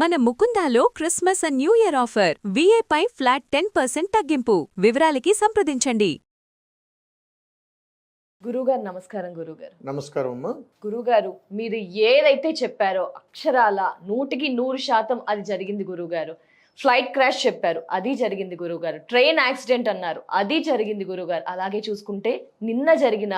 మన ముకుందాలో Christmas and new year offer విఏపై ఫ్లాట్ 10% తగ్గింపు. వివరాలకి సంప్రదించండి. గురుగారు నమస్కారం. గురుగారు నమస్కారం అమ్మా. గురుగారు మీరు ఏదైతే చెప్పారో అక్షరాల 100% అది జరిగింది గురుగారు. ఫ్లైట్ క్రాష్ చెప్పారు, అది జరిగింది గురుగారు. ట్రైన్ యాక్సిడెంట్ అన్నారు, అది జరిగింది గురుగారు. అలాగే చూసుకుంటే నిన్న జరిగిన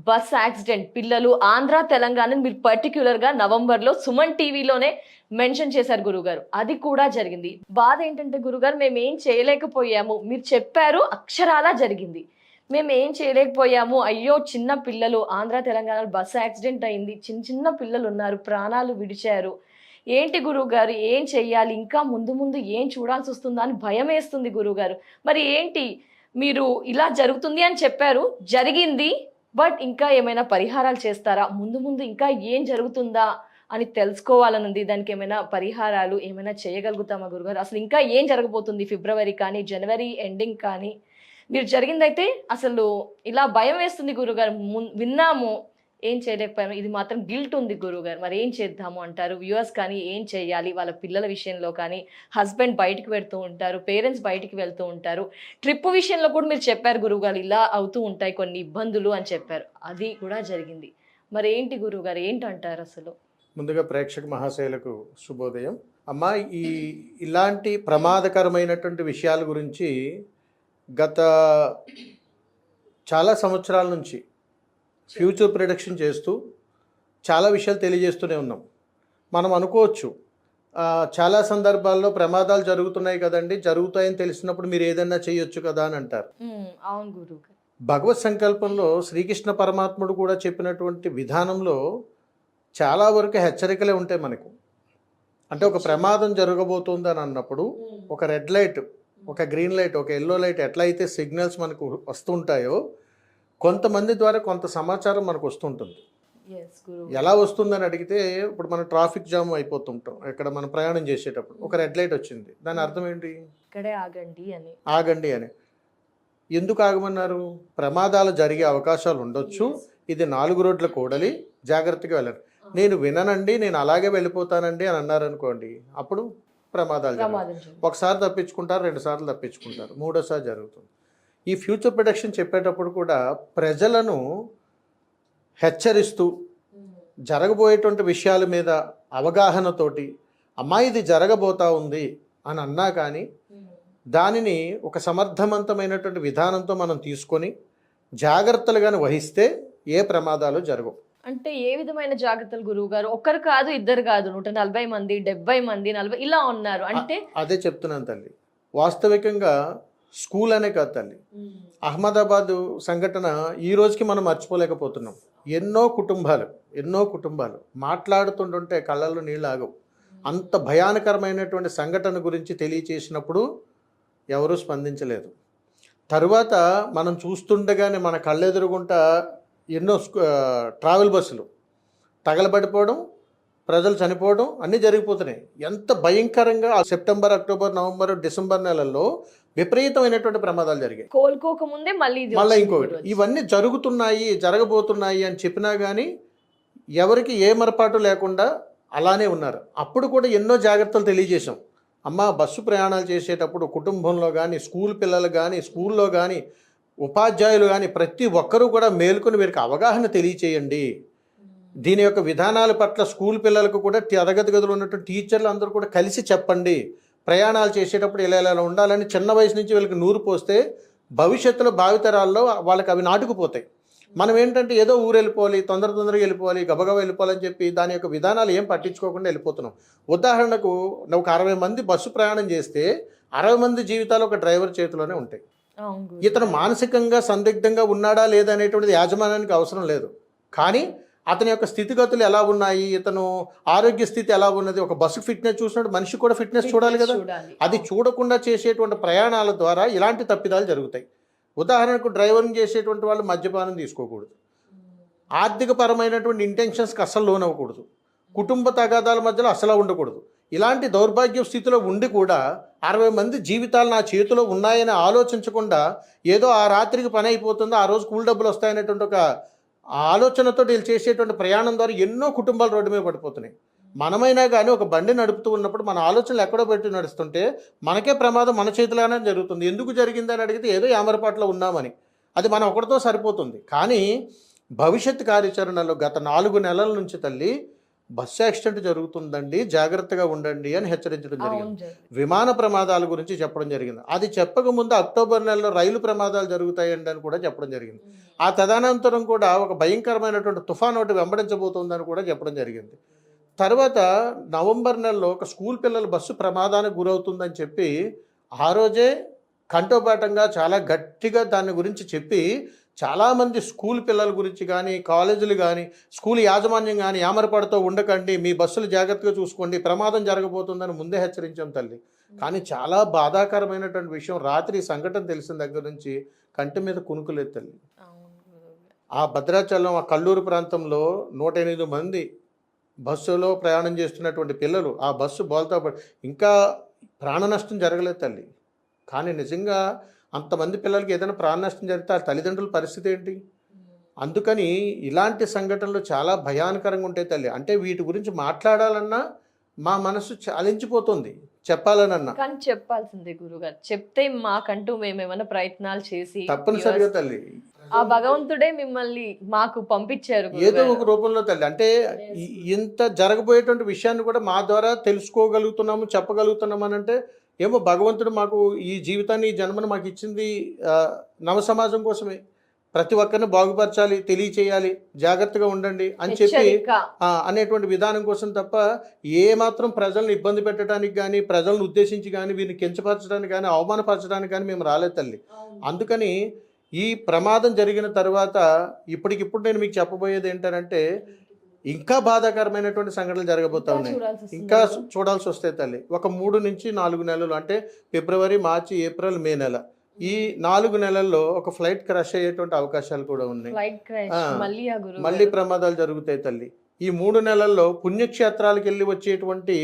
బస్ యాక్సిడెంట్, పిల్లలు ఆంధ్ర తెలంగాణ మీరు పర్టిక్యులర్గా నవంబర్లో సుమన్ టీవీలోనే మెన్షన్ చేశారు గురుగారు, అది కూడా జరిగింది. బాధ ఏంటంటే గురుగారు మేము ఏం చేయలేకపోయాము, మీరు చెప్పారు అక్షరాలా జరిగింది, మేము ఏం చేయలేకపోయాము. అయ్యో చిన్న పిల్లలు, ఆంధ్ర తెలంగాణలో బస్సు యాక్సిడెంట్ అయింది, చిన్న చిన్న పిల్లలు ఉన్నారు, ప్రాణాలు విడిచారు. ఏంటి గురువుగారు ఏం చెయ్యాలి, ఇంకా ముందు ముందు ఏం చూడాల్సి వస్తుందా అని భయం వేస్తుంది గురువుగారు. మరి ఏంటి మీరు ఇలా జరుగుతుంది అని చెప్పారు, జరిగింది, బట్ ఇంకా ఏమైనా పరిహారాలు చేస్తారా, ముందు ముందు ఇంకా ఏం జరుగుతుందా అని తెలుసుకోవాలనుంది. దానికి ఏమైనా పరిహారాలు ఏమైనా చేయగలుగుతామా గురుగారు? అసలు ఇంకా ఏం జరగబోతుంది ఫిబ్రవరి కానీ జనవరి ఎండింగ్ కానీ? మీరు జరిగిందైతే అసలు ఇలా భయం వేస్తుంది గురుగారు. విన్నాము, ఏం చేయలేకపోయాము, ఇది మాత్రం గిల్ట్ ఉంది గురుగారు. మరి ఏం చేద్దాము అంటారు? వ్యూవర్స్ కానీ ఏం చేయాలి, వాళ్ళ పిల్లల విషయంలో కానీ, హస్బెండ్ బయటికి వెళ్తూ ఉంటారు, పేరెంట్స్ బయటికి వెళ్తూ ఉంటారు, ట్రిప్ విషయంలో కూడా మీరు చెప్పారు గురుగారు, ఇలా అవుతూ ఉంటాయి కొన్ని ఇబ్బందులు అని చెప్పారు, అది కూడా జరిగింది. మరి ఏంటి గురుగారు, ఏంటంటారు అసలు? ముందుగా ప్రేక్షక మహాశయులకు శుభోదయం. అమ్మా, ఇలాంటి ప్రమాదకరమైనటువంటి విషయాల గురించి గత చాలా సంవత్సరాల నుంచి ఫ్యూచర్ ప్రిడిక్షన్ చేస్తూ చాలా విషయాలు తెలియజేస్తూనే ఉన్నాం. మనం అనుకోవచ్చు చాలా సందర్భాల్లో ప్రమాదాలు జరుగుతున్నాయి కదండి, జరుగుతాయని తెలిసినప్పుడు మీరు ఏదైనా చేయొచ్చు కదా అని అంటారు. అవును గురువు. భగవత్ సంకల్పంలో శ్రీకృష్ణ పరమాత్ముడు కూడా చెప్పినటువంటి విధానంలో చాలా వరకు హెచ్చరికలే ఉంటాయి మనకు. అంటే ఒక ప్రమాదం జరగబోతుంది అని అన్నప్పుడు ఒక రెడ్ లైట్, ఒక గ్రీన్ లైట్, ఒక ఎల్లో లైట్ ఎట్లయితే సిగ్నల్స్ మనకు వస్తుంటాయో కొంతమంది ద్వారా కొంత సమాచారం మనకు వస్తుంటుంది. ఎలా వస్తుందని అడిగితే, ఇప్పుడు మనం ట్రాఫిక్ జామ్ అయిపోతుంటాం, ఇక్కడ మనం ప్రయాణం చేసేటప్పుడు ఒక రెడ్ లైట్ వచ్చింది, దాని అర్థం ఏంటి? ఇక్కడే ఆగండి అని. ఆగండి అని. ఎందుకు ఆగమన్నారు? ప్రమాదాలు జరిగే అవకాశాలు ఉండొచ్చు, ఇది 4 రోడ్ల కూడలి, జాగ్రత్తగా వెళ్ళండి. నేను విననండి, నేను అలాగే వెళ్ళిపోతానండి అని అన్నారనుకోండి, అప్పుడు ప్రమాదాలు జరుగుతాయి. ఒకసారి తప్పించుకుంటారు, 2 సార్లు తప్పించుకుంటారు, 3వసారి జరుగుతుంది. ఈ ఫ్యూచర్ ప్రొడక్షన్ చెప్పేటప్పుడు కూడా ప్రజలను హెచ్చరిస్తూ జరగబోయేటువంటి విషయాల మీద అవగాహనతోటి, అమ్మాయి ఇది జరగబోతా ఉంది అని అన్నా కానీ దానిని ఒక సమర్థవంతమైనటువంటి విధానంతో మనం తీసుకొని జాగ్రత్తలుగానే వహిస్తే ఏ ప్రమాదాలు జరగవు. అంటే ఏ విధమైన జాగ్రత్తలు గురువు గారు? ఒక్కరు కాదు, ఇద్దరు కాదు, 140 మంది, 70 మంది, 40 ఇలా ఉన్నారు. అంటే అదే చెప్తున్నాను తల్లి. వాస్తవికంగా స్కూల్ అనే కాదు తల్లి, అహ్మదాబాద్ సంఘటన ఈ రోజుకి మనం మర్చిపోలేకపోతున్నాం. ఎన్నో కుటుంబాలు మాట్లాడుతుంటుంటే కళ్ళల్లో నీళ్ళు ఆగవు. అంత భయానకరమైనటువంటి సంఘటన గురించి తెలియచేసినప్పుడు ఎవరూ స్పందించలేదు. తరువాత మనం చూస్తుండగానే మన కళ్ళెదురుగుంటా ఎన్నో ట్రావెల్ బస్సులు తగలబడిపోవడం, ప్రజలు చనిపోవడం అన్నీ జరిగిపోతున్నాయి. ఎంత భయంకరంగా సెప్టెంబర్, అక్టోబర్, నవంబర్, డిసెంబర్ నెలల్లో విపరీతమైనటువంటి ప్రమాదాలు జరిగాయి. కోలుకోకముందే మళ్ళీ ఇంకొకటి. ఇవన్నీ జరగబోతున్నాయి అని చెప్పినా కానీ ఎవరికి ఏ మరపాటు లేకుండా అలానే ఉన్నారు. అప్పుడు కూడా ఎన్నో జాగ్రత్తలు తెలియజేశాం. అమ్మ, బస్సు ప్రయాణాలు చేసేటప్పుడు కుటుంబంలో కానీ, స్కూల్ పిల్లలు కానీ, స్కూల్లో కానీ, ఉపాధ్యాయులు కానీ ప్రతి ఒక్కరూ కూడా మేల్కొని వీరికి అవగాహన తెలియచేయండి. దీని యొక్క విధానాల పట్ల స్కూల్ పిల్లలకు కూడా తరగతి గదులు ఉన్నటువంటి టీచర్లు అందరూ కూడా కలిసి చెప్పండి. ప్రయాణాలు చేసేటప్పుడు ఇలా ఉండాలని చిన్న వయసు నుంచి వీళ్ళకి నూరు పోస్తే భవిష్యత్తులో భావితరాల్లో వాళ్ళకి అవి నాటుకుపోతాయి. మనం ఏంటంటే ఏదో ఊరు వెళ్ళిపోవాలి, తొందరగా వెళ్ళిపోవాలి, గబగబా వెళ్ళిపోవాలని చెప్పి దాని యొక్క విధానాలు ఏం పట్టించుకోకుండా వెళ్ళిపోతున్నాం. ఉదాహరణకు ఒక 60 మంది బస్సు ప్రయాణం చేస్తే 60 మంది జీవితాలు ఒక డ్రైవర్ చేతిలోనే ఉంటాయి. ఇతను మానసికంగా సందిగ్ధంగా ఉన్నాడా లేదా అనేటువంటిది యాజమాన్యానికి అవసరం లేదు. కానీ అతని యొక్క స్థితిగతులు ఎలా ఉన్నాయి, ఇతను ఆరోగ్య స్థితి ఎలా ఉన్నది, ఒక బస్సు ఫిట్నెస్ చూసినట్టు మనిషి కూడా ఫిట్నెస్ చూడాలి కదా. అది చూడకుండా చేసేటువంటి ప్రయాణాల ద్వారా ఇలాంటి తప్పిదాలు జరుగుతాయి. ఉదాహరణకు డ్రైవర్ని చేసేటువంటి వాళ్ళు మద్యపానం తీసుకోకూడదు, ఆర్థిక పరమైనటువంటి ఇంటెన్షన్స్కి అస్సలు లోనవ్వకూడదు, కుటుంబ తగాదాల మధ్యలో అసలు ఉండకూడదు. ఇలాంటి దౌర్భాగ్య స్థితిలో ఉండి కూడా 60 మంది జీవితాలు నా చేతిలో ఉన్నాయని ఆలోచించకుండా ఏదో ఆ రాత్రికి పని అయిపోతుందో, ఆ రోజు కూల్ డబ్బులు వస్తాయనేటువంటి ఒక ఆలోచనతో వీళ్ళు చేసేటువంటి ప్రయాణం ద్వారా ఎన్నో కుటుంబాలు రోడ్డు మీద పడిపోతున్నాయి. మనమైనా కానీ ఒక బండి నడుపుతూ ఉన్నప్పుడు మన ఆలోచనలు ఎక్కడో పెట్టి నడుస్తుంటే మనకే ప్రమాదం మన చేతిలోనే జరుగుతుంది. ఎందుకు జరిగిందని అడిగితే ఏదో యామరపాట్లో ఉన్నామని, అది మనం ఒకటితో సరిపోతుంది. కానీ భవిష్యత్ కార్యాచరణలో గత 4 నెలల నుంచి తల్లి బస్సు యాక్సిడెంట్ జరుగుతుందండి, జాగ్రత్తగా ఉండండి అని హెచ్చరించడం జరిగింది. విమాన ప్రమాదాల గురించి చెప్పడం జరిగింది. అది చెప్పకముందు అక్టోబర్ నెలలో రైలు ప్రమాదాలు జరుగుతాయండి అని కూడా చెప్పడం జరిగింది. ఆ తదనంతరం కూడా ఒక భయంకరమైనటువంటి తుఫాన్ ఒకటి వెంబడించబోతుందని కూడా చెప్పడం జరిగింది. తర్వాత నవంబర్ నెలలో ఒక స్కూల్ పిల్లల బస్సు ప్రమాదానికి గురవుతుందని చెప్పి ఆ రోజే కంఠోపాఠంగా చాలా గట్టిగా దాని గురించి చెప్పి చాలామంది స్కూల్ పిల్లల గురించి కానీ, కాలేజీలు కానీ, స్కూల్ యాజమాన్యం కానీ యామరపడుతూ ఉండకండి, మీ బస్సులు జాగ్రత్తగా చూసుకోండి, ప్రమాదం జరగబోతుందని ముందే హెచ్చరించాం తల్లి. కానీ చాలా బాధాకరమైనటువంటి విషయం, రాత్రి ఈ సంఘటన తెలిసిన దగ్గర నుంచి కంటి మీద కునుకులేదు తల్లి. ఆ భద్రాచలం ఆ కల్లూరు ప్రాంతంలో 108 మంది బస్సులో ప్రయాణం చేస్తున్నటువంటి పిల్లలు ఆ బస్సు బోల్తా ఇంకా ప్రాణ నష్టం జరగలేదు తల్లి. కానీ నిజంగా అంతమంది పిల్లలకి ఏదైనా ప్రాణ నష్టం జరిగితే ఆ తల్లిదండ్రుల పరిస్థితి ఏంటి? అందుకని ఇలాంటి సంఘటనలు చాలా భయానకరంగా ఉంటాయి తల్లి. అంటే వీటి గురించి మాట్లాడాలన్నా మా మనసు చాలించిపోతుంది, చెప్పాలనన్నా. కానీ చెప్పాల్సిందే గురుగారు, చెప్తే మాకంటూ మేమేమైనా ప్రయత్నాలు చేసి తప్పనిసరిగా తల్లి ఆ భగవంతుడే మిమ్మల్ని మాకు పంపించారు ఏదో ఒక రూపంలో తల్లి. అంటే ఇంత జరగబోయేటువంటి విషయాన్ని కూడా మా ద్వారా తెలుసుకోగలుగుతున్నాము, చెప్పగలుగుతున్నాము అని అంటే ఏమో భగవంతుడు మాకు ఈ జీవితాన్ని, ఈ జన్మను మాకు ఇచ్చింది నవ సమాజం కోసమే. ప్రతి ఒక్కరిని బాగుపరచాలి, తెలియచేయాలి, జాగ్రత్తగా ఉండండి అని చెప్పి అనేటువంటి విధానం కోసం తప్ప ఏ మాత్రం ప్రజలను ఇబ్బంది పెట్టడానికి కానీ, ప్రజలను ఉద్దేశించి కానీ, వీరిని కించపరచడానికి కానీ, అవమానపరచడానికి కానీ మేము రాలేదు తల్లి. అందుకని ఈ ప్రమాదం జరిగిన తర్వాత ఇప్పటికిప్పుడు నేను మీకు చెప్పబోయేది ఏంటంటే ఇంకా బాధాకరమైనటువంటి సంఘటనలు జరగబోతా ఉన్నాయి. ఇంకా చూడాల్సి వస్తే తల్లి ఒక 3 నుంచి 4 నెలలు, అంటే ఫిబ్రవరి, మార్చి, ఏప్రిల్, మే నెల, ఈ 4 నెలల్లో ఒక ఫ్లైట్ క్రాష్ అయ్యేటువంటి అవకాశాలు కూడా ఉన్నాయి. మళ్ళీ ప్రమాదాలు జరుగుతాయి తల్లి. ఈ 3 నెలల్లో పుణ్యక్షేత్రాలకు వెళ్ళి వచ్చేటువంటి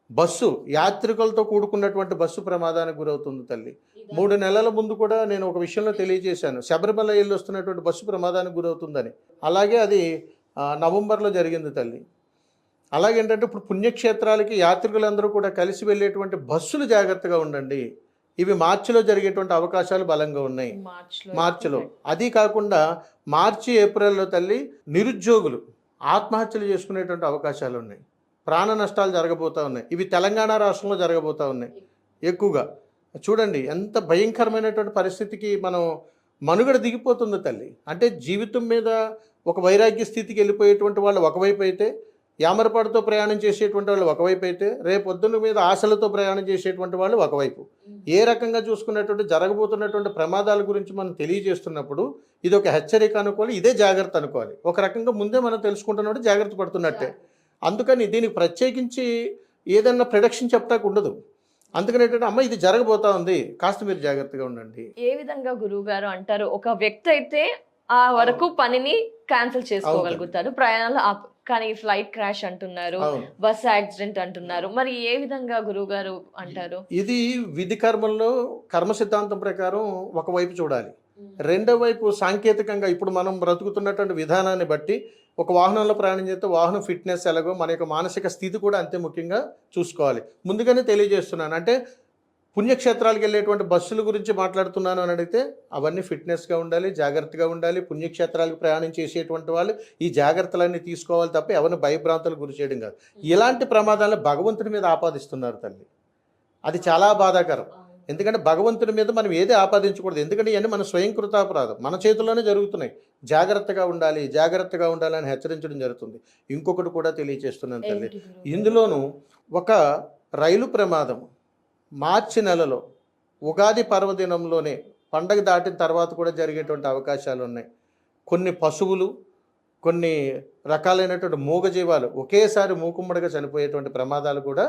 బస్సు, యాత్రికులతో కూడుకున్నటువంటి బస్సు ప్రమాదానికి గురవుతుంది తల్లి. 3 నెలల ముందు కూడా నేను ఒక విషయంలో తెలియజేశాను, శబరిమల వెళ్ళి వస్తున్నటువంటి బస్సు ప్రమాదానికి గురవుతుందని. అలాగే అది నవంబర్లో జరిగింది తల్లి. అలాగేంటంటే ఇప్పుడు పుణ్యక్షేత్రాలకి యాత్రికులందరూ కూడా కలిసి వెళ్ళేటువంటి బస్సులు జాగ్రత్తగా ఉండండి. ఇవి మార్చిలో జరిగేటువంటి అవకాశాలు బలంగా ఉన్నాయి. మార్చిలో అది కాకుండా మార్చి, ఏప్రిల్లో తల్లి నిరుద్యోగులు ఆత్మహత్యలు చేసుకునేటువంటి అవకాశాలు ఉన్నాయి. ప్రాణ నష్టాలు జరగబోతూ ఉన్నాయి. ఇవి తెలంగాణ రాష్ట్రంలో జరగబోతూ ఉన్నాయి ఎక్కువగా. చూడండి ఎంత భయంకరమైనటువంటి పరిస్థితికి మనం మనుగడ దిగిపోతుంది తల్లి. అంటే జీవితం మీద ఒక వైరాగ్య స్థితికి వెళ్ళిపోయేటువంటి వాళ్ళు ఒకవైపు అయితే, యామరపాటుతో ప్రయాణం చేసేటువంటి వాళ్ళు ఒకవైపు అయితే, రేపొద్దున మీద ఆశలతో ప్రయాణం చేసేటువంటి వాళ్ళు ఒకవైపు. ఏ రకంగా చూసుకున్నటువంటి జరగబోతున్నటువంటి ప్రమాదాల గురించి మనం తెలియజేస్తున్నప్పుడు ఇది ఒక హెచ్చరిక అనుకోవాలి, ఇదే జాగ్రత్త అనుకోవాలి. ఒక రకంగా ముందే మనం తెలుసుకుంటున్నట్టు జాగ్రత్త పడుతున్నట్టే. అందుకని దీనికి ప్రత్యేకించి ఏదన్నా ప్రొడక్షన్ చెప్పడానికి ఉండదు. అందుకని ఏంటంటే అమ్మ ఇది జరగబోతా ఉంది, కాస్త మీరు జాగ్రత్తగా ఉండండి. ఏ విధంగా గురువు గారు అంటారు, ఒక వ్యక్తి అయితే ఆ వరకు పనిని క్యాన్సిల్ చేసుకోగలుగుతారు, ప్రయాణాలు కానీ ఫ్లైట్ క్రాష్ అంటున్నారు, బస్ యాక్సిడెంట్ అంటున్నారు, మరి ఏ విధంగా గురువు గారు అంటారు? ఇది విధి కర్మల్లో కర్మ సిద్ధాంతం ప్రకారం ఒకవైపు చూడాలి, రెండో వైపు సాంకేతికంగా ఇప్పుడు మనం బ్రతుకుతున్నటువంటి విధానాన్ని బట్టి ఒక వాహనంలో ప్రయాణం చేస్తే వాహనం ఫిట్నెస్ ఎలాగో మన యొక్క మానసిక స్థితి కూడా అంతే ముఖ్యంగా చూసుకోవాలి. ముందుగానే తెలియజేస్తున్నాను. అంటే పుణ్యక్షేత్రాలకు వెళ్ళేటువంటి బస్సుల గురించి మాట్లాడుతున్నాను అని అడిగితే అవన్నీ ఫిట్నెస్గా ఉండాలి, జాగ్రత్తగా ఉండాలి. పుణ్యక్షేత్రాలకు ప్రయాణం చేసేటువంటి వాళ్ళు ఈ జాగ్రత్తలన్నీ తీసుకోవాలి తప్ప ఎవరిని భయభ్రాంతులకు గురి చేయడం కాదు. ఇలాంటి ప్రమాదాలను భగవంతుడి మీద ఆపాదిస్తున్నారు తల్లి. అది చాలా బాధాకరం. ఎందుకంటే భగవంతుడి మీద మనం ఏది ఆపాదించకూడదు. ఎందుకంటే ఇవన్నీ మన స్వయంకృతాపరాధం, మన చేతుల్లోనే జరుగుతున్నాయి. జాగ్రత్తగా ఉండాలి, జాగ్రత్తగా ఉండాలి అని హెచ్చరించడం జరుగుతుంది. ఇంకొకటి కూడా తెలియజేస్తున్నాను తల్లి, ఇందులోనూ ఒక రైలు ప్రమాదం మార్చి నెలలో ఉగాది పర్వదినంలోనే, పండగ దాటిన తర్వాత కూడా జరిగేటువంటి అవకాశాలు ఉన్నాయి. కొన్ని పశువులు, కొన్ని రకాలైనటువంటి మూగజీవాలు ఒకేసారి మూకుమ్మడిగా చనిపోయేటువంటి ప్రమాదాలు కూడా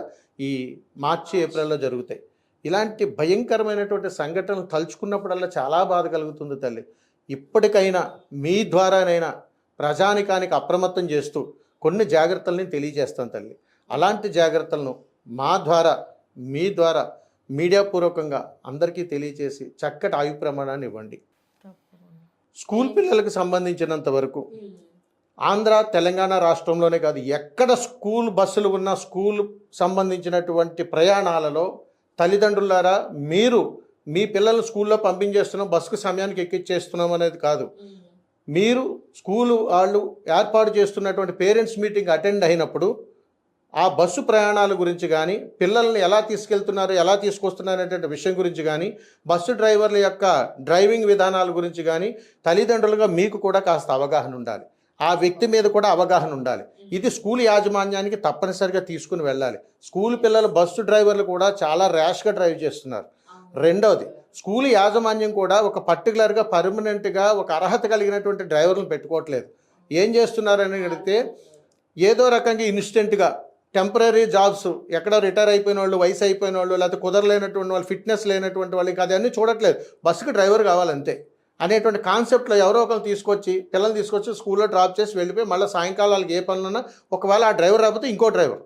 ఈ మార్చి, ఏప్రిల్లో జరుగుతాయి. ఇలాంటి భయంకరమైనటువంటి సంఘటనలు తలుచుకున్నప్పుడల్లా చాలా బాధ కలుగుతుంది తల్లి. ఇప్పటికైనా మీ ద్వారానైనా ప్రజానికానికి అప్రమత్తం చేస్తూ కొన్ని జాగ్రత్తల్ని తెలియజేస్తాను తల్లి. అలాంటి జాగ్రత్తలను మా ద్వారా, మీ ద్వారా మీడియా పూర్వకంగా అందరికీ తెలియజేసి చక్కటి ఆయు ప్రమాణాన్ని ఇవ్వండి. స్కూల్ పిల్లలకు సంబంధించినంత వరకు ఆంధ్ర తెలంగాణ రాష్ట్రంలోనే కాదు, ఎక్కడ స్కూల్ బస్సులు ఉన్న స్కూల్ సంబంధించినటువంటి ప్రయాణాలలో తల్లిదండ్రులారా, మీరు మీ పిల్లల్ని స్కూల్లో పంపించేస్తున్నాం, బస్సుకు సమయానికి ఎక్కిచ్చేస్తున్నాం అనేది కాదు. మీరు స్కూలు వాళ్ళు ఏర్పాటు చేస్తున్నటువంటి పేరెంట్స్ మీటింగ్ అటెండ్ అయినప్పుడు ఆ బస్సు ప్రయాణాల గురించి కానీ, పిల్లల్ని ఎలా తీసుకెళ్తున్నారు, ఎలా తీసుకొస్తున్నారు అనేటువంటి విషయం గురించి కానీ, బస్సు డ్రైవర్ల యొక్క డ్రైవింగ్ విధానాల గురించి కానీ తల్లిదండ్రులుగా మీకు కూడా కాస్త అవగాహన ఉండాలి. ఆ వ్యక్తి మీద కూడా అవగాహన ఉండాలి. ఇది స్కూల్ యాజమాన్యానికి తప్పనిసరిగా తీసుకుని వెళ్ళాలి. స్కూల్ పిల్లలు బస్సు డ్రైవర్లు కూడా చాలా ర్యాష్గా డ్రైవ్ చేస్తున్నారు. రెండవది, స్కూల్ యాజమాన్యం కూడా ఒక పర్టికులర్గా పర్మనెంట్గా ఒక అర్హత కలిగినటువంటి డ్రైవర్లను పెట్టుకోవట్లేదు. ఏం చేస్తున్నారని అడిగితే ఏదో రకంగా ఇన్స్టెంట్గా టెంపరీ జాబ్స్, ఎక్కడో రిటైర్ అయిపోయిన వాళ్ళు, వయసు అయిపోయిన వాళ్ళు, లేకపోతే కుదరలేనటువంటి వాళ్ళు, ఫిట్నెస్ లేనటువంటి వాళ్ళకి అదన్నీ చూడట్లేదు. బస్సుకి డ్రైవర్ కావాలంతే అనేటువంటి కాన్సెప్ట్లో ఎవరో ఒకరు తీసుకొచ్చి పిల్లల్ని తీసుకొచ్చి స్కూల్లో డ్రాప్ చేసి వెళ్ళిపోయి మళ్ళీ సాయంకాలం వాళ్ళకి ఏ పనులున్నా ఒకవేళ ఆ డ్రైవర్ రాకపోతే ఇంకో డ్రైవర్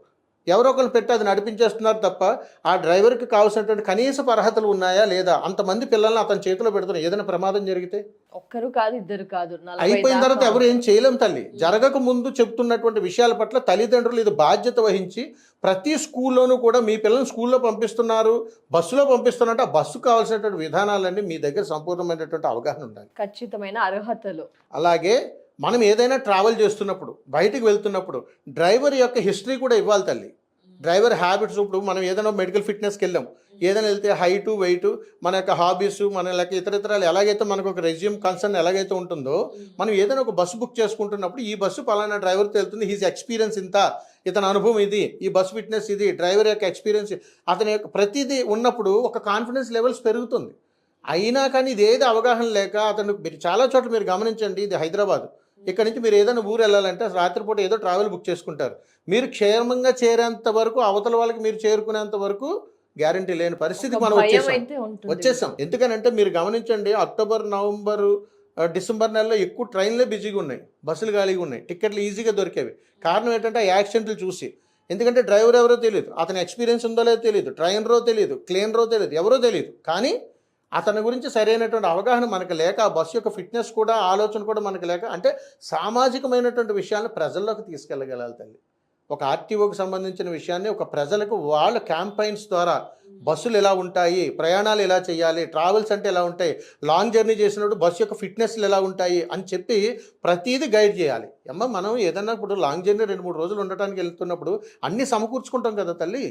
ఎవరో ఒకరు పెట్టి అది నడిపించేస్తున్నారు తప్ప ఆ డ్రైవర్కి కావాల్సినటువంటి కనీసపు అర్హతలు ఉన్నాయా లేదా? అంతమంది పిల్లల్ని అతని చేతిలో పెడుతున్నారు. ఏదైనా ప్రమాదం జరిగితే ఒక్కరు కాదు, ఇద్దరు కాదు, 40 అయిపోయిన తర్వాత దాకా ఎవరు ఏం చేయలేం తల్లి. జరగక ముందు చెప్తున్నటువంటి విషయాల పట్ల తల్లిదండ్రులు ఇది బాధ్యత వహించి ప్రతి స్కూల్లోనూ కూడా మీ పిల్లల్ని స్కూల్లో పంపిస్తున్నారు, బస్సులో పంపిస్తున్నట్టు ఆ బస్సు కావాల్సినటువంటి విధానాలన్నీ మీ దగ్గర సంపూర్ణమైనటువంటి అవగాహన ఉండాలి. ఖచ్చితమైన అర్హతలు. అలాగే మనం ఏదైనా ట్రావెల్ చేస్తున్నప్పుడు, బయటికి వెళ్తున్నప్పుడు డ్రైవర్ యొక్క హిస్టరీ కూడా ఇవ్వాలి తల్లి. డ్రైవర్ హ్యాబిట్స్, ఇప్పుడు మనం ఏదైనా మెడికల్ ఫిట్నెస్కి వెళ్ళాం, ఏదైనా వెళ్తే హైటు, వెయిట్, మన యొక్క హాబీస్, మన యొక్క ఇతరితరాలు ఎలాగైతే మనకు ఒక రెజ్యూమ్ కన్సర్న్ ఎలాగైతే ఉంటుందో, మనం ఏదైనా ఒక బస్సు బుక్ చేసుకుంటున్నప్పుడు ఈ బస్సు పలానా డ్రైవర్తో వెళ్తుంది, హీజ్ ఎక్స్పీరియన్స్ ఇంత, ఇతని అనుభవం ఇది, ఈ బస్ ఫిట్నెస్ ఇది, డ్రైవర్ యొక్క ఎక్స్పీరియన్స్, అతని యొక్క ప్రతిదీ ఉన్నప్పుడు ఒక కాన్ఫిడెన్స్ లెవెల్స్ పెరుగుతుంది. అయినా కానీ ఇది ఏది అవగాహన లేక అతను, మీరు చాలా చోట్ల మీరు గమనించండి, ఇది హైదరాబాద్, ఇక్కడ నుంచి మీరు ఏదైనా ఊరు వెళ్ళాలంటే రాత్రిపూట ఏదో ట్రావెల్ బుక్ చేసుకుంటారు. మీరు క్షేమంగా చేరేంత వరకు, అవతల వాళ్ళకి మీరు చేరుకునేంత వరకు గ్యారంటీ లేని పరిస్థితికి మనం వచ్చేసాం. ఎందుకనంటే మీరు గమనించండి, అక్టోబర్, నవంబరు, డిసెంబర్ నెలలో ఎక్కువ ట్రైన్లే బిజీగా ఉన్నాయి, బస్సులు ఖాళీగా ఉన్నాయి, టికెట్లు ఈజీగా దొరికేవి. కారణం ఏంటంటే ఆ యాక్సిడెంట్లు చూసి. ఎందుకంటే డ్రైవర్ ఎవరో తెలియదు, అతని ఎక్స్పీరియన్స్ ఉందో లేదో తెలియదు, ట్రైనరో తెలియదు, క్లీనరో తెలియదు, ఎవరో తెలియదు. కానీ అతని గురించి సరైనటువంటి అవగాహన మనకు లేక, ఆ బస్సు యొక్క ఫిట్నెస్ కూడా, ఆలోచన కూడా మనకు లేక, అంటే సామాజికమైనటువంటి విషయాలను ప్రజల్లోకి తీసుకెళ్ళగలాలి తల్లి. ఒక ఆర్టీఓకి సంబంధించిన విషయాన్ని ఒక ప్రజలకు వాళ్ళ క్యాంపైన్స్ ద్వారా బస్సులు ఎలా ఉంటాయి, ప్రయాణాలు ఎలా చేయాలి, ట్రావెల్స్ అంటే ఎలా ఉంటాయి, లాంగ్ జర్నీ చేసినప్పుడు బస్సు యొక్క ఫిట్నెస్లు ఎలా ఉంటాయి అని చెప్పి ప్రతిదీ గైడ్ చేయాలి. అమ్మ, మనం ఏదన్నా ఇప్పుడు లాంగ్ జర్నీ 2-3 రోజులు ఉండటానికి వెళ్తున్నప్పుడు అన్నీ సమకూర్చుకుంటాం కదా తల్లి.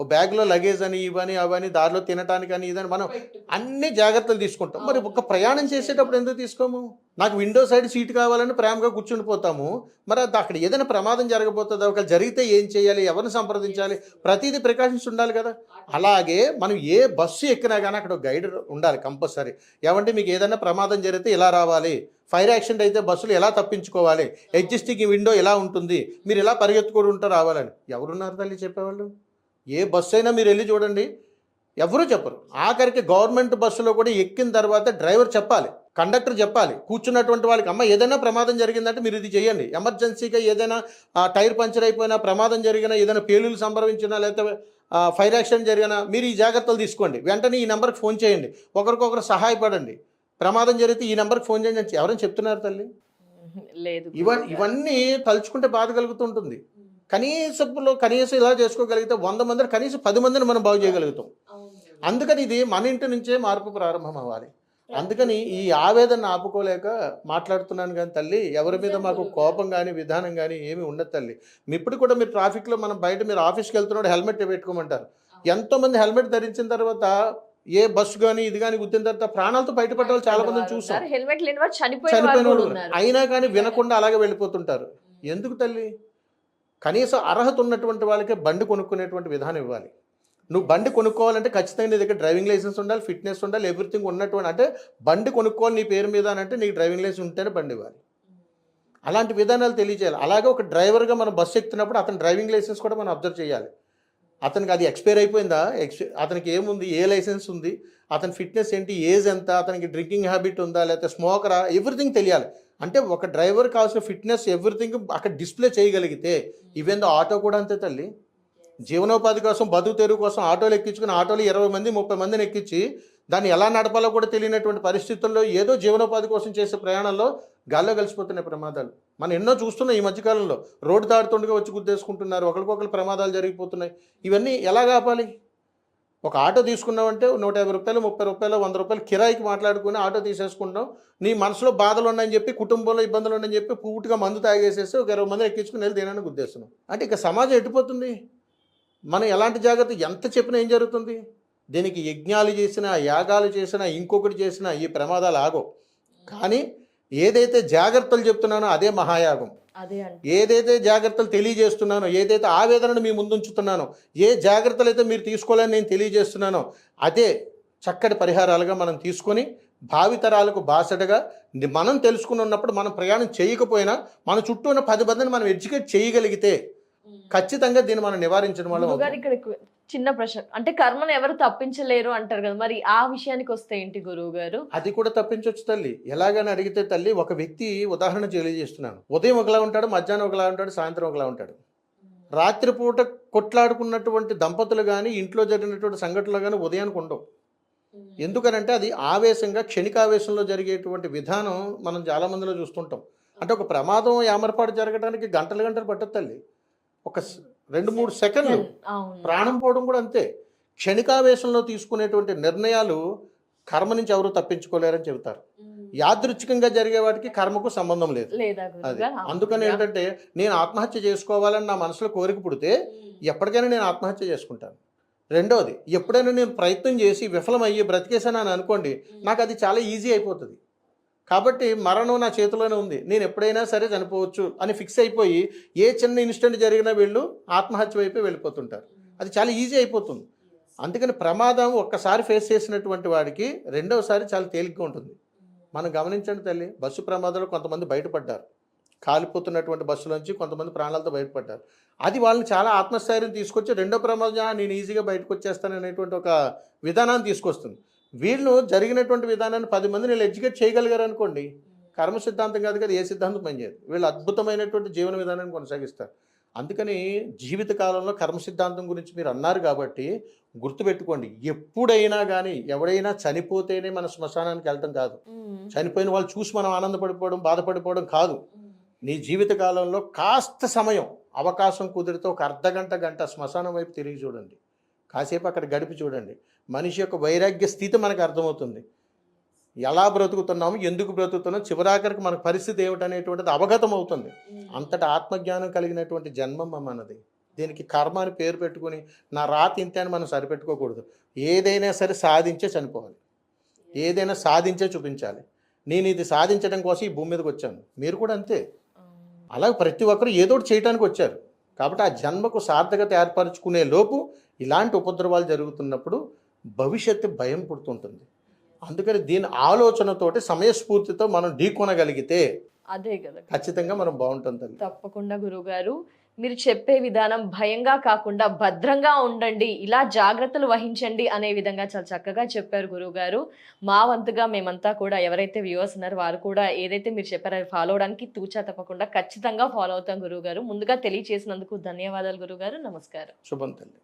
ఓ బ్యాగ్లో లగేజ్ అని, ఇవని అవని, దారిలో తినటానికి అని, ఇదని మనం అన్ని జాగ్రత్తలు తీసుకుంటాం. మరి ఒక ప్రయాణం చేసేటప్పుడు ఎందుకు తీసుకోము? నాకు విండో సైడ్ సీట్ కావాలని ప్రేమగా కూర్చుండిపోతాము. మరి అది అక్కడ ఏదైనా ప్రమాదం జరగబోతుందా, ఒకవేళ జరిగితే ఏం చేయాలి, ఎవరిని సంప్రదించాలి, ప్రతిదీ ప్రికాషన్స్ ఉండాలి కదా. అలాగే మనం ఏ బస్సు ఎక్కినా కానీ అక్కడ గైడ్ ఉండాలి కంపల్సరీ. ఏమంటే మీకు ఏదైనా ప్రమాదం జరిగితే ఇలా రావాలి, ఫైర్ యాక్సిడెంట్ అయితే బస్సులు ఎలా తప్పించుకోవాలి, ఎగ్జిస్టింగ్ విండో ఎలా ఉంటుంది, మీరు ఎలా పరిగెత్తుకుంటూ రావాలని ఎవరున్నారు తల్లి చెప్పేవాళ్ళు? ఏ బస్సు అయినా మీరు వెళ్ళి చూడండి, ఎవరూ చెప్పరు. ఆఖరికి గవర్నమెంట్ బస్సులో కూడా ఎక్కిన తర్వాత డ్రైవర్ చెప్పాలి, కండక్టర్ చెప్పాలి కూర్చున్నటువంటి వాళ్ళకి, అమ్మ ఏదైనా ప్రమాదం జరిగిందంటే మీరు ఇది చేయండి, ఎమర్జెన్సీగా ఏదైనా టైర్ పంచర్ అయిపోయినా, ప్రమాదం జరిగినా, ఏదైనా పేలులు సంభవించినా, లేకపోతే ఫైర్ యాక్సిడెంట్ జరిగినా మీరు ఈ జాగ్రత్తలు తీసుకోండి, వెంటనే ఈ నెంబర్కి ఫోన్ చేయండి, ఒకరికొకరు సహాయపడండి, ప్రమాదం జరిగితే ఈ నెంబర్కి ఫోన్ చేయండి అని ఎవరైనా చెప్తున్నారు తల్లి? లేదు. ఇవన్నీ తలుచుకుంటే బాధ కలుగుతుంటుంది. కనీసం ఇలా చేసుకోగలిగితే 100 మందిని, కనీసం 10 మందిని మనం బాగు చేయగలుగుతాం. అందుకని ఇది మన ఇంటి నుంచే మార్పు ప్రారంభం అవ్వాలి. అందుకని ఈ ఆవేదన ఆపుకోలేక మాట్లాడుతున్నాను కానీ తల్లి, ఎవరి మీద మాకు కోపం కానీ విధానం కానీ ఏమీ ఉండదు తల్లి. ఇప్పుడు కూడా మీరు ట్రాఫిక్లో, మనం బయట మీరు ఆఫీస్కి వెళ్తున్నాడు హెల్మెట్ పెట్టుకోమంటారు. ఎంతోమంది హెల్మెట్ ధరించిన తర్వాత ఏ బస్సు కానీ ఇది కానీ గుద్దిన తర్వాత ప్రాణాలతో బయటపడ్డ వాళ్ళు చాలా మందిని చూసాం. హెల్మెట్ లేని వారు చనిపోయిన వాళ్ళు అయినా కానీ వినకుండా అలాగే వెళ్ళిపోతుంటారు. ఎందుకు తల్లి? కనీసం అర్హత ఉన్నటువంటి వాళ్ళకే బండి కొనుక్కునేటువంటి విధానం ఇవ్వాలి. నువ్వు బండి కొనుక్కోవాలంటే ఖచ్చితంగా నీ దగ్గర డ్రైవింగ్ లైసెన్స్ ఉండాలి, ఫిట్నెస్ ఉండాలి, ఎవ్రీథింగ్ ఉన్నటువంటి, అంటే బండి కొనుక్కోవాలి నీ పేరు మీద అని అంటే నీకు డ్రైవింగ్ లైసెన్స్ ఉంటేనే బండి ఇవ్వాలి. అలాంటి విధానాలు తెలియజేయాలి. అలాగే ఒక డ్రైవర్గా మనం బస్సు ఎక్కుతున్నప్పుడు అతని డ్రైవింగ్ లైసెన్స్ కూడా మనం అబ్జర్వ్ చేయాలి. అతనికి అది ఎక్స్పైర్ అయిపోయిందా, అతనికి ఏముంది, ఏ లైసెన్స్ ఉంది, అతని ఫిట్నెస్ ఏంటి, ఏజ్ ఎంత, అతనికి డ్రింకింగ్ హ్యాబిట్ ఉందా, లేకపోతే స్మోకరా, ఎవ్రీథింగ్ తెలియాలి. అంటే ఒక డ్రైవర్ కావాల్సిన ఫిట్నెస్ ఎవ్రీథింగ్ అక్కడ డిస్ప్లే చేయగలిగితే, ఈవెన్ ఆటో కూడా అంతే తల్లి. జీవనోపాధి కోసం, బతుకు తెరువు కోసం ఆటోలు ఎక్కించుకుని, ఆటోలు 20 మంది 30 మందిని ఎక్కించి దాన్ని ఎలా నడపాలో కూడా తెలియనటువంటి పరిస్థితుల్లో ఏదో జీవనోపాధి కోసం చేసే ప్రయాణంలో గాల్లో కలిసిపోతున్నాయి ప్రమాదాలు. మనం ఎన్నో చూస్తున్నాం ఈ మధ్యకాలంలో. రోడ్డు దాడుతుండగా వచ్చి గుద్దేసుకుంటున్నారు, ఒకరికొకరు ప్రమాదాలు జరిగిపోతున్నాయి. ఇవన్నీ ఎలా కాపాలి? ఒక ఆటో తీసుకున్నామంటే 150 రూపాయలు, 30 రూపాయలు, 100 రూపాయలు కిరాయికి మాట్లాడుకుని ఆటో తీసేసుకుంటాం. నీ మనసులో బాధలు ఉన్నాయని చెప్పి, కుటుంబంలో ఇబ్బందులు ఉన్నాయని చెప్పి పూర్తిగా మందు తాగేసేసి ఒక 20 మందిని ఎక్కించుకుని వెళ్ళి దేనాన్ని గుద్దేస్తున్నాం. అంటే ఇక సమాజం ఎట్టిపోతుంది? మనం ఎలాంటి జాగ్రత్త ఎంత చెప్పినా ఏం జరుగుతుంది? దీనికి యజ్ఞాలు చేసినా, యాగాలు చేసినా, ఇంకొకటి చేసినా ఈ ప్రమాదాలు ఆగవు. కానీ ఏదైతే జాగ్రత్తలు చెప్తున్నానో అదే మహాయాగం. అదే అండి. ఏదైతే జాగ్రత్తలు తెలియజేస్తున్నానో, ఏదైతే ఆవేదనను మీ ముందుంచుతున్నానో, ఏ జాగ్రత్తలు అయితే మీరు తీసుకోవాలని నేను తెలియజేస్తున్నానో అదే చక్కటి పరిహారాలుగా మనం తీసుకొని భావితరాలకు బాసటగా మనం తెలుసుకుని ఉన్నప్పుడు మనం ప్రయాణం చేయకపోయినా మన చుట్టూ ఉన్న 10 మందిని మనం ఎడ్యుకేట్ చేయగలిగితే ఖచ్చితంగా దీన్ని మనం నివారించడం వల్ల గురుగారు ఇక్కడ చిన్న ప్రశ్న, అంటే కర్మను ఎవరు తప్పించలేరు అంటారు కదా, మరి ఆ విషయానికి వస్తే ఏంటి గురువు గారు? అది కూడా తప్పించవచ్చు తల్లి. ఎలాగని అడిగితే తల్లి, ఒక వ్యక్తి ఉదాహరణ తెలియజేస్తున్నాను. ఉదయం ఒకలా ఉంటాడు, మధ్యాహ్నం ఒకలా ఉంటాడు, సాయంత్రం ఒకలా ఉంటాడు. రాత్రిపూట కొట్లాడుకున్నటువంటి దంపతులు కానీ, ఇంట్లో జరిగినటువంటి సంఘటనలు కానీ ఉదయానికి ఉండవు. ఎందుకనంటే అది ఆవేశంగా, క్షణికావేశంలో జరిగేటువంటి విధానం మనం చాలా మందిలో చూస్తుంటాం. అంటే ఒక ప్రమాదం ఏమరపాటు జరగడానికి గంటలు గంటలు పట్టదు తల్లి. ఒక 2-3 సెకండ్లు అవును. ప్రాణం పోవడం కూడా అంతే. క్షణికావేశంలో తీసుకునేటువంటి నిర్ణయాలు కర్మ నుంచి ఎవరు తప్పించుకోలేరని చెబుతారు. యాదృచ్ఛికంగా జరిగే వాటికి కర్మకు సంబంధం లేదు. లేదా అది గురుగారు? అందుకని ఏంటంటే, నేను ఆత్మహత్య చేసుకోవాలని నా మనసులో కోరిక పుడితే ఎప్పటికైనా నేను ఆత్మహత్య చేసుకుంటాను. రెండవది, ఎప్పుడైనా నేను ప్రయత్నం చేసి విఫలమయ్యి బ్రతికేసాను అని అనుకోండి, నాకు అది చాలా ఈజీ అయిపోతుంది. కాబట్టి మరణం నా చేతిలోనే ఉంది, నేను ఎప్పుడైనా సరే చనిపోవచ్చు అని ఫిక్స్ అయిపోయి ఏ చిన్న ఇన్సిడెంట్ జరిగినా వీళ్ళు ఆత్మహత్య వైపు వెళ్ళిపోతుంటారు. అది చాలా ఈజీ అయిపోతుంది. అందుకని ప్రమాదం ఒక్కసారి ఫేస్ చేసినటువంటి వాడికి రెండవసారి చాలా తేలిగ్గా ఉంటుంది. మనం గమనించండి తల్లి, బస్సు ప్రమాదంలో కొంతమంది బయటపడ్డారు. కాలిపోతున్నటువంటి బస్సులోంచి కొంతమంది ప్రాణాలతో బయటపడ్డారు. అది వాళ్ళని చాలా ఆత్మస్థైర్యం తీసుకొచ్చి రెండో ప్రమాదం నేను ఈజీగా బయటకు వచ్చేస్తాను అనేటువంటి ఒక విధానాన్ని తీసుకొస్తుంది. వీళ్ళు జరిగినటువంటి విధానాన్ని 10 మందిని వీళ్ళు ఎడ్యుకేట్ చేయగలిగారు అనుకోండి, కర్మ సిద్ధాంతం కాదు కదా, ఏ సిద్ధాంతం పనిచేయదు. వీళ్ళు అద్భుతమైనటువంటి జీవన విధానాన్ని కొనసాగిస్తారు. అందుకని జీవితకాలంలో కర్మ సిద్ధాంతం గురించి మీరు అన్నారు కాబట్టి గుర్తుపెట్టుకోండి, ఎప్పుడైనా కానీ ఎవడైనా చనిపోతేనే మన శ్మశానానికి వెళ్ళటం కాదు. చనిపోయిన వాళ్ళు చూసి మనం ఆనందపడిపోవడం, బాధపడిపోవడం కాదు. నీ జీవితకాలంలో కాస్త సమయం అవకాశం కుదిరితే ఒక అర్ధగంట, గంట శ్మశానం వైపు తిరిగి చూడండి. కాసేపు అక్కడ గడిపి చూడండి. మనిషి యొక్క వైరాగ్య స్థితి మనకు అర్థమవుతుంది. ఎలా బ్రతుకుతున్నాము, ఎందుకు బ్రతుకుతున్నాం, చివరాఖరికి మన పరిస్థితి ఏమిటనేటువంటిది అవగతం అవుతుంది. అంతటా ఆత్మజ్ఞానం కలిగినటువంటి జన్మం మనది. దీనికి కర్మ అని పేరు పెట్టుకుని నా రాత ఇంతే అని మనం సరిపెట్టుకోకూడదు. ఏదైనా సరే సాధించే చనిపోవాలి, ఏదైనా సాధించే చూపించాలి. నేను ఇది సాధించడం కోసం ఈ భూమి మీదకి వచ్చాను, మీరు కూడా అంతే. అలాగే ప్రతి ఒక్కరు ఏదో ఒకటి చేయడానికి వచ్చారు. కాబట్టి ఆ జన్మకు సార్థకత ఏర్పరచుకునే లోపు ఇలాంటి ఉపద్రవాలు జరుగుతున్నప్పుడు భవిష్యత్తు భయం పుడుతుంటుంది. అందుకని దీని ఆలోచనతోటి సమయస్ఫూర్తితో మనం ఢీకొనగలిగితే అదే కదా, ఖచ్చితంగా మనం బాగుంటుంది. తప్పకుండా గురుగారు. మీరు చెప్పే విధానం భయంగా కాకుండా భద్రంగా ఉండండి, ఇలా జాగ్రత్తలు వహించండి అనే విధంగా చాలా చక్కగా చెప్పారు గురువుగారు. మా వంతుగా మేమంతా కూడా, ఎవరైతే వ్యూవర్స్ ఉన్నారో వారు కూడా ఏదైతే మీరు చెప్పారో అది ఫాలో అవడానికి తూచా తప్పకుండా ఖచ్చితంగా ఫాలో అవుతాం గురువుగారు. ముందుగా తెలియచేసినందుకు ధన్యవాదాలు గురువుగారు. నమస్కారం. శుభం తల్లి.